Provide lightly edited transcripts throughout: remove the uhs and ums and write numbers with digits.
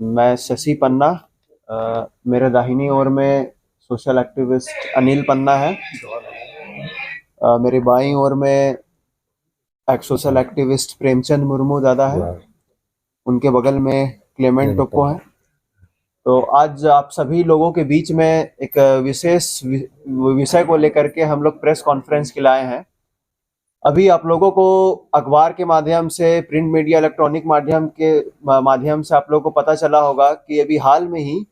मैं शशि पन्ना। मेरे दाहिनी ओर में सोशल एक्टिविस्ट अनिल पन्ना है। मेरे बाईं ओर में एक सोशल एक्टिविस्ट प्रेमचंद मुर्मू दादा है। उनके बगल में क्लेमेंट टोप्पो है। तो आज आप सभी लोगों के बीच में एक विशेष विषय को लेकर के हम लोग प्रेस कॉन्फ्रेंस के लिए आए हैं। अभी आप लोगों को अखबार के माध्यम से, प्रिंट मीडिया, इलेक्ट्रॉनिक माध्यम से आप लोगों को पता चला होगा कि अभी हाल में ही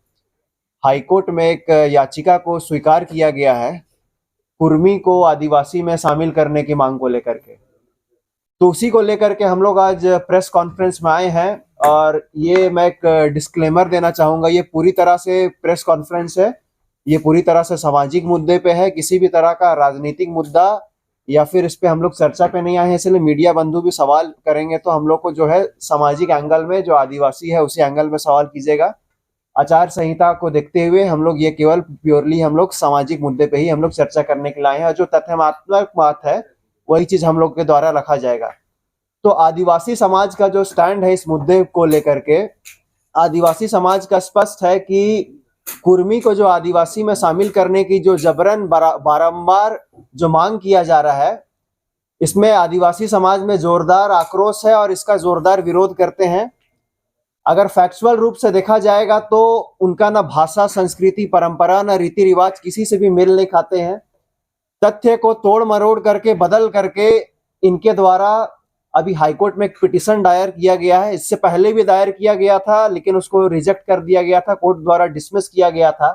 हाईकोर्ट में एक याचिका को स्वीकार किया गया है, कुर्मी को आदिवासी में शामिल करने की मांग को लेकर के। तो उसी को लेकर के हम लोग आज प्रेस कॉन्फ्रेंस में आए हैं। और ये मैं एक डिस्क्लेमर देना चाहूंगा, ये पूरी तरह से प्रेस कॉन्फ्रेंस है, ये पूरी तरह से सामाजिक मुद्दे पे है। किसी भी तरह का राजनीतिक मुद्दा या फिर इस पे हम लोग चर्चा पे नहीं आए हैं। इसलिए मीडिया बंधु भी सवाल करेंगे तो हम लोग को जो है सामाजिक एंगल में, जो आदिवासी है उसी एंगल में सवाल कीजिएगा। आचार संहिता को देखते हुए हम लोग ये केवल प्योरली हम लोग सामाजिक मुद्दे पे ही हम लोग चर्चा करने के लिए आए हैं, और जो तथ्यात्मक बात है वही चीज हम लोग के द्वारा रखा जाएगा। तो आदिवासी समाज का जो स्टैंड है इस मुद्दे को लेकर के, आदिवासी समाज का स्पष्ट है कि कुर्मी को जो आदिवासी में शामिल करने की जो जबरन बारंबार जो मांग किया जा रहा है, इसमें आदिवासी समाज में जोरदार आक्रोश है और इसका जोरदार विरोध करते हैं। अगर फैक्चुअल रूप से देखा जाएगा तो उनका ना भाषा, संस्कृति, परंपरा, ना रीति रिवाज किसी से भी मेल नहीं खाते हैं। तथ्य को तोड़ मरोड़ करके, बदल करके इनके द्वारा अभी हाईकोर्ट में एक पिटीशन दायर किया गया है। इससे पहले भी दायर किया गया था लेकिन उसको रिजेक्ट कर दिया गया था, कोर्ट द्वारा डिसमिस किया गया था।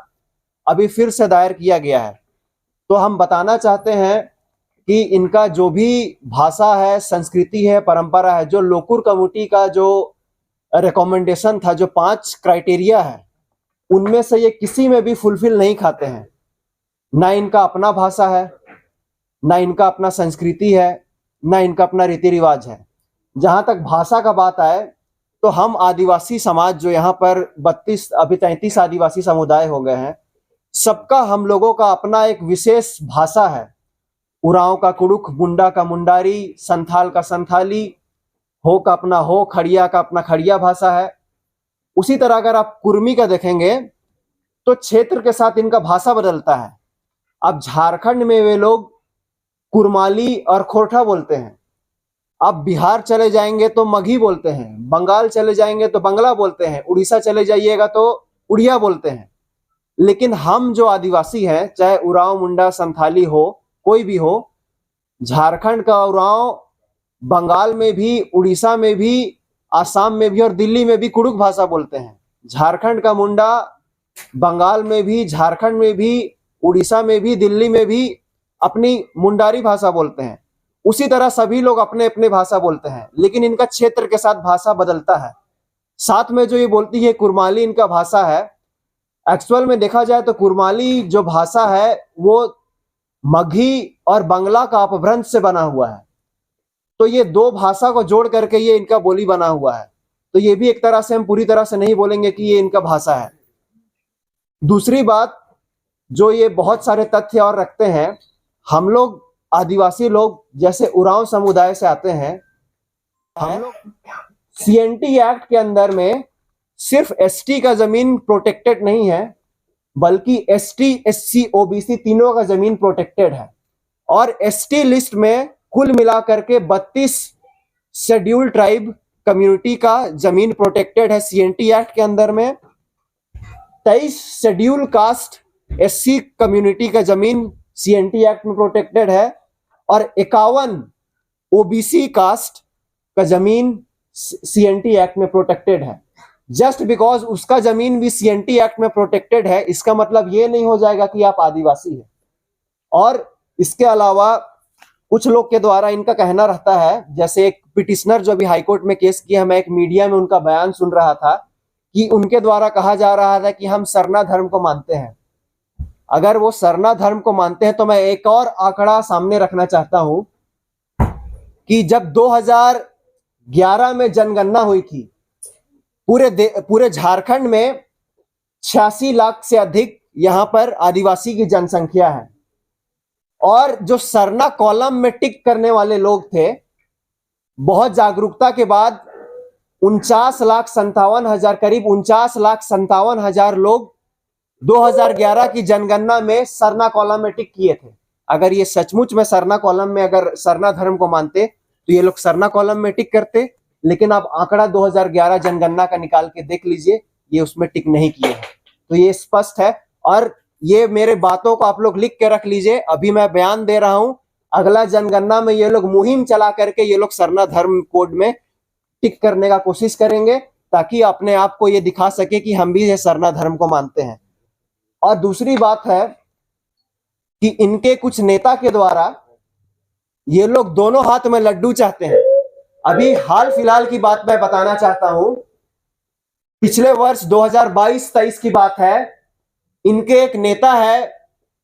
अभी फिर से दायर किया गया है। तो हम बताना चाहते हैं कि इनका जो भी भाषा है, संस्कृति है, परंपरा है, जो लोकुर कमेटी का जो रिकमेंडेशन था, जो 5 क्राइटेरिया है, उनमें से ये किसी में भी फुलफिल नहीं खाते हैं। ना इनका अपना भाषा है, ना इनका अपना संस्कृति है, ना इनका अपना रीति रिवाज है। जहां तक भाषा का बात आए तो हम आदिवासी समाज जो यहाँ पर 32 अभी 33 आदिवासी समुदाय हो गए हैं, सबका, हम लोगों का अपना एक विशेष भाषा है। उरांव का कुड़ुख, मुंडा का मुंडारी, संथाल का संथाली, हो का अपना हो, खड़िया का अपना खड़िया भाषा है। उसी तरह अगर आप कुर्मी का देखेंगे तो क्षेत्र के साथ इनका भाषा बदलता है। अब झारखंड में वे लोग कुरमाली और खोरठा बोलते हैं। अब बिहार चले जाएंगे तो मगही बोलते हैं, बंगाल चले जाएंगे तो बंगला बोलते हैं, उड़ीसा चले जाइएगा तो उड़िया बोलते हैं। लेकिन हम जो आदिवासी हैं, चाहे उरांव, मुंडा, संथाली हो, कोई भी हो, झारखंड का उरांव बंगाल में भी, उड़ीसा में भी, आसाम में भी और दिल्ली में भी कुड़ुक भाषा बोलते हैं। झारखंड का मुंडा बंगाल में भी, झारखंड में भी, उड़ीसा में भी, दिल्ली में भी अपनी मुंडारी भाषा बोलते हैं। उसी तरह सभी लोग अपने अपने भाषा बोलते हैं, लेकिन इनका क्षेत्र के साथ भाषा बदलता है। साथ में जो ये बोलती है कुरमाली इनका भाषा है, एक्चुअल में देखा जाए तो कुरमाली जो भाषा है वो मगही और बंगला का अपभ्रंश से बना हुआ है। तो ये 2 भाषा को जोड़ करके ये इनका बोली बना हुआ है। तो ये भी एक तरह से हम पूरी तरह से नहीं बोलेंगे कि ये इनका भाषा है। दूसरी बात, जो ये बहुत सारे तथ्य और रखते हैं, हम लोग आदिवासी लोग जैसे उरांव समुदाय से आते हैं, हम लोग सीएनटी एक्ट के अंदर में सिर्फ एसटी का जमीन प्रोटेक्टेड नहीं है, बल्कि एसटी, एससी, ओबीसी तीनों का जमीन प्रोटेक्टेड है। और एसटी लिस्ट में कुल मिलाकर के 32 शेड्यूल्ड ट्राइब कम्युनिटी का जमीन प्रोटेक्टेड है सीएनटी एक्ट के अंदर में। 23 शेड्यूल कास्ट एससी कम्युनिटी का जमीन सीएनटी एक्ट में प्रोटेक्टेड है, और 51 ओबीसी कास्ट का जमीन सीएनटी एक्ट में प्रोटेक्टेड है। जस्ट बिकॉज उसका जमीन भी सीएनटी एक्ट में प्रोटेक्टेड है, इसका मतलब ये नहीं हो जाएगा कि आप आदिवासी हैं। और इसके अलावा कुछ लोग के द्वारा इनका कहना रहता है, जैसे एक पिटिशनर जो अभी हाईकोर्ट में केस किया, मैं एक मीडिया में उनका बयान सुन रहा था कि उनके द्वारा कहा जा रहा था कि हम सरना धर्म को मानते हैं। अगर वो सरना धर्म को मानते हैं तो मैं एक और आंकड़ा सामने रखना चाहता हूं कि जब 2011 में जनगणना हुई थी, पूरे झारखंड में 86 लाख से अधिक यहां पर आदिवासी की जनसंख्या है। और जो सरना कॉलम में टिक करने वाले लोग थे, बहुत जागरूकता के बाद 49,57,000 करीब 49,57,000 लोग 2011 की जनगणना में सरना कॉलम में टिक किए थे। अगर ये सचमुच में सरना कॉलम में अगर सरना धर्म को मानते तो ये लोग सरना कॉलम में टिक करते, लेकिन आप आंकड़ा 2011 जनगणना का निकाल के देख लीजिए, ये उसमें टिक नहीं किए हैं। तो ये स्पष्ट है, और ये मेरे बातों को आप लोग लिख के रख लीजिए। अभी मैं बयान दे रहा हूं, अगला जनगणना में ये लोग मुहिम चला करके ये लोग सरना धर्म कोड में टिक करने का कोशिश करेंगे, ताकि अपने आप को ये दिखा सके कि हम भी ये सरना धर्म को मानते हैं। और दूसरी बात है कि इनके कुछ नेता के द्वारा ये लोग दोनों हाथ में लड्डू चाहते हैं। अभी हाल फिलहाल की बात मैं बताना चाहता हूं, पिछले वर्ष 2022-23 की बात है। इनके एक नेता है,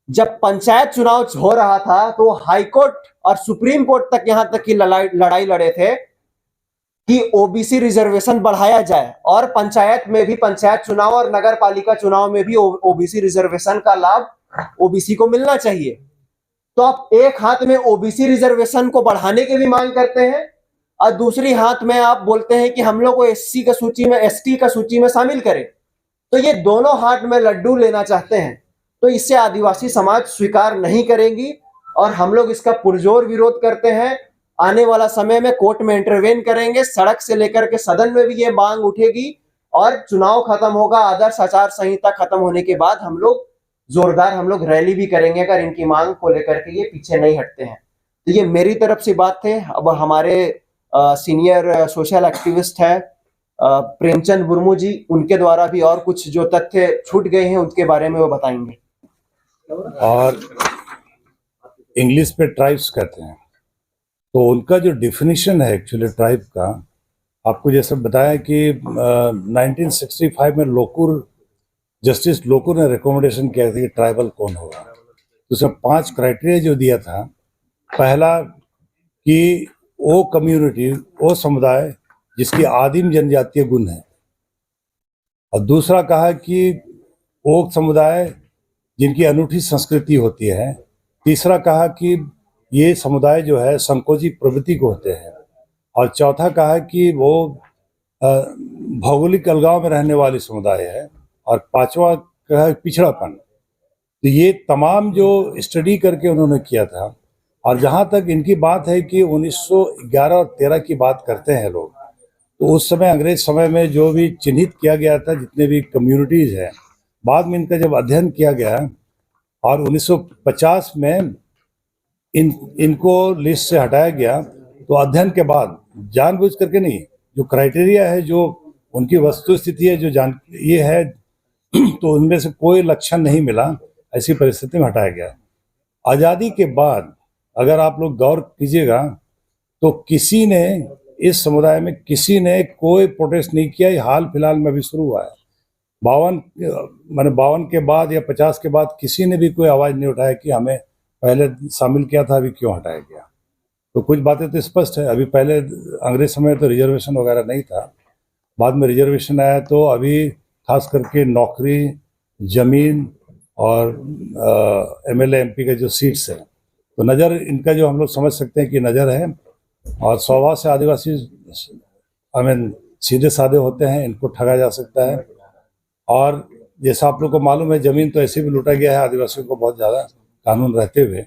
जब पंचायत चुनाव हो रहा था तो हाईकोर्ट और सुप्रीम कोर्ट तक यहां तक की लड़ाई लड़े थे कि ओबीसी रिजर्वेशन बढ़ाया जाए, और पंचायत में भी, पंचायत चुनाव और नगर पालिका चुनाव में भी ओबीसी रिजर्वेशन का लाभ ओबीसी को मिलना चाहिए। तो आप एक हाथ में ओबीसी रिजर्वेशन को बढ़ाने की भी मांग करते हैं, और दूसरी हाथ में आप बोलते हैं कि हम लोग को एससी का सूची में, एसटी का सूची में शामिल करें। तो ये दोनों हाथ में लड्डू लेना चाहते हैं, तो इससे आदिवासी समाज स्वीकार नहीं करेंगी, और हम लोग इसका पुरजोर विरोध करते हैं। आने वाला समय में कोर्ट में इंटरवेन करेंगे, सड़क से लेकर के सदन में भी ये मांग उठेगी, और चुनाव खत्म होगा, आदर्श आचार संहिता खत्म होने के बाद हम लोग जोरदार रैली भी करेंगे, अगर इनकी मांग को लेकर के ये पीछे नहीं हटते हैं। तो ये मेरी तरफ से बात थे। अब हमारे सीनियर सोशल एक्टिविस्ट है प्रेमचंद मुर्मू जी, उनके द्वारा भी और कुछ जो तथ्य छूट गए हैं उनके बारे में वो बताएंगे। और इंग्लिश पे ट्राइब्स कहते हैं, तो उनका जो डिफिनीशन है एक्चुअली ट्राइब का, आपको जैसे बताया कि 1965 में जस्टिस लोकुर ने रिकमेंडेशन किया था कि ट्राइबल कौन होगा। तो उसमें 5 क्राइटेरिया जो दिया था, पहला कि वो कम्युनिटी, वो समुदाय जिसकी आदिम जनजातीय गुण है, और दूसरा कहा कि वो समुदाय जिनकी अनूठी संस्कृति होती है, तीसरा कहा कि ये समुदाय जो है संकोची प्रवृत्ति को होते हैं, और चौथा कहा कि वो भौगोलिक अलगाव में रहने वाली समुदाय है, और पांचवा कहा पिछड़ापन। तो ये तमाम जो स्टडी करके उन्होंने किया था, और जहाँ तक इनकी बात है कि 1911 और 13 की बात करते हैं लोग, तो उस समय अंग्रेज समय में जो भी चिन्हित किया गया था, जितने भी कम्युनिटीज़ हैं, बाद में इनका जब अध्ययन किया गया और 1950 में इनको लिस्ट से हटाया गया, तो अध्ययन के बाद जानबूझ करके नहीं, जो क्राइटेरिया है, जो उनकी वस्तु स्थिति है, जो ये है, तो उनमें से कोई लक्षण नहीं मिला, ऐसी परिस्थिति में हटाया गया। आज़ादी के बाद अगर आप लोग गौर कीजिएगा तो किसी ने, इस समुदाय में किसी ने कोई प्रोटेस्ट नहीं किया। ये हाल फिलहाल में भी शुरू हुआ है। 52 के बाद या 50 के बाद किसी ने भी कोई आवाज़ नहीं उठाया कि हमें पहले शामिल किया था, अभी क्यों हटाया गया। तो कुछ बातें तो स्पष्ट है। अभी पहले अंग्रेज समय तो रिजर्वेशन वगैरह नहीं था, बाद में रिजर्वेशन आया, तो अभी खास करके नौकरी, ज़मीन और एमएलए एमपी के जो सीट्स हैं, तो नज़र इनका जो हम लोग समझ सकते हैं कि नज़र है। और स्वभाव से आदिवासी सीधे साधे होते हैं, इनको ठगा जा सकता है। और जैसा आप लोग को मालूम है, ज़मीन तो ऐसे भी लूटा गया है आदिवासियों को बहुत ज़्यादा, कानून रहते हुए।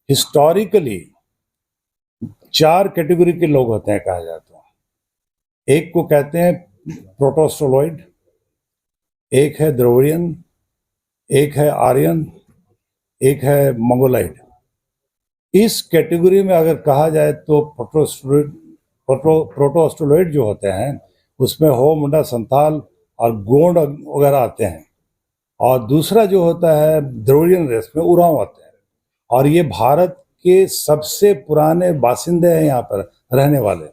हिस्टोरिकली 4 कैटेगरी के लोग होते हैं कहा जाता है। एक को कहते हैं प्रोटोस्टोलॉइड, एक है द्रविडियन, एक है आर्यन, एक है मंगोलाइड। इस कैटेगरी में अगर कहा जाए तो प्रोटोस्टोलॉइड जो होते हैं उसमें हो, मुंडा, संथाल और गोंड वगैरह आते हैं। और दूसरा जो होता है द्रविडियन रेस में उरांव आते हैं। और ये भारत के सबसे पुराने बासिंदे हैं, यहाँ पर रहने वाले।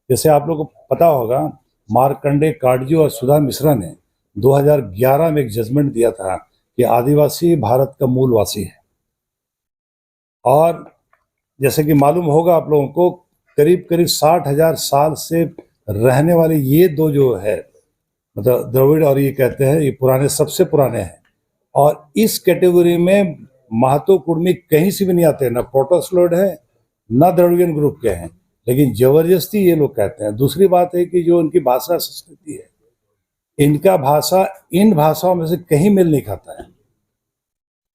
जैसे आप लोगों को पता होगा, मार्कंडे काटजू और सुधा मिश्रा ने 2011 में एक जजमेंट दिया था कि आदिवासी भारत का मूलवासी है। और जैसे कि मालूम होगा आप लोगों को, करीब करीब 60,000 साल से रहने वाले ये दो जो है, मतलब द्रविड़ और ये कहते हैं, ये पुराने, सबसे पुराने हैं। और इस कैटेगरी में महतो कुर्मी कहीं से भी नहीं आते, ना प्रोटोस्टोलॉइड है, ना द्रविडियन ग्रुप के हैं। लेकिन जबरदस्ती ये लोग कहते हैं। दूसरी बात है कि जो उनकी भाषा संस्कृति है, इनका भाषा इन भाषाओं में से कहीं मेल नहीं खाता है।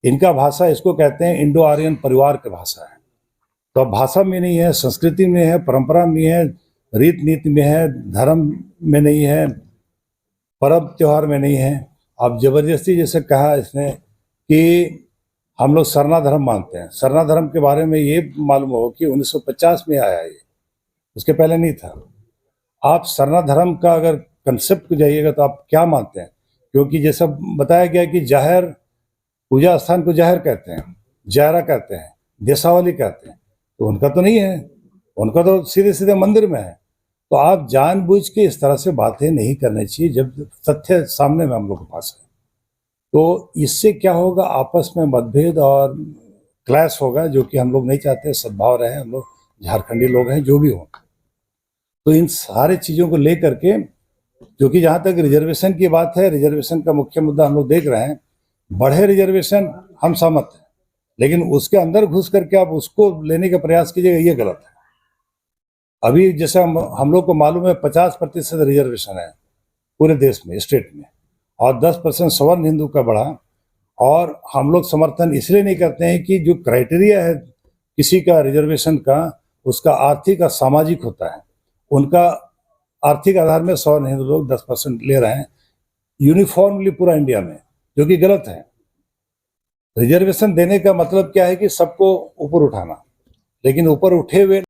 इनका भाषा, इसको कहते हैं इंडो आर्यन परिवार की भाषा है। तो अब भाषा में नहीं है, संस्कृति में है, परंपरा में है, रीत नीति में है, धर्म में नहीं है, पर्व त्योहार में नहीं है। अब जबरदस्ती जैसे कहा इसने कि हम लोग सरना धर्म मानते हैं। सरना धर्म के बारे में ये मालूम हो कि 1950 में आया ये, उसके पहले नहीं था। आप सरना धर्म का अगर कंसेप्ट को जाइएगा तो आप क्या मानते हैं? क्योंकि जैसा बताया गया कि जाहिर पूजा स्थान को जाहिर कहते हैं, जायरा कहते हैं, देशावली कहते हैं, तो उनका तो नहीं है, उनका तो सीधे सीधे मंदिर में है। तो आप जानबूझ के इस तरह से बातें नहीं करनी चाहिए जब तथ्य सामने में हम लोग के पास है। तो इससे क्या होगा, आपस में मतभेद और क्लैश होगा, जो कि हम लोग नहीं चाहते। सद्भाव रहे, हम लोग झारखंडी लोग हैं, जो भी हों। तो इन सारे चीज़ों को लेकर के, जो कि जहाँ तक रिजर्वेशन की बात है, रिजर्वेशन का मुख्य मुद्दा हम लोग देख रहे हैं। बढ़े रिजर्वेशन हम सहमत हैं, लेकिन उसके अंदर घुस करके आप उसको लेने का प्रयास कीजिएगा, ये गलत है। अभी जैसे हम लोग को मालूम है 50% रिजर्वेशन है पूरे देश में, स्टेट में, और 10% सवर्ण हिंदू का बढ़ा। और हम लोग समर्थन इसलिए नहीं करते हैं कि जो क्राइटेरिया है किसी का रिजर्वेशन का, उसका आर्थिक और सामाजिक होता है। उनका आर्थिक आधार में सवर्ण हिंदू लोग 10% ले रहे हैं यूनिफॉर्मली पूरा इंडिया में, जो कि गलत है। रिजर्वेशन देने का मतलब क्या है कि सबको ऊपर उठाना, लेकिन ऊपर उठे हुए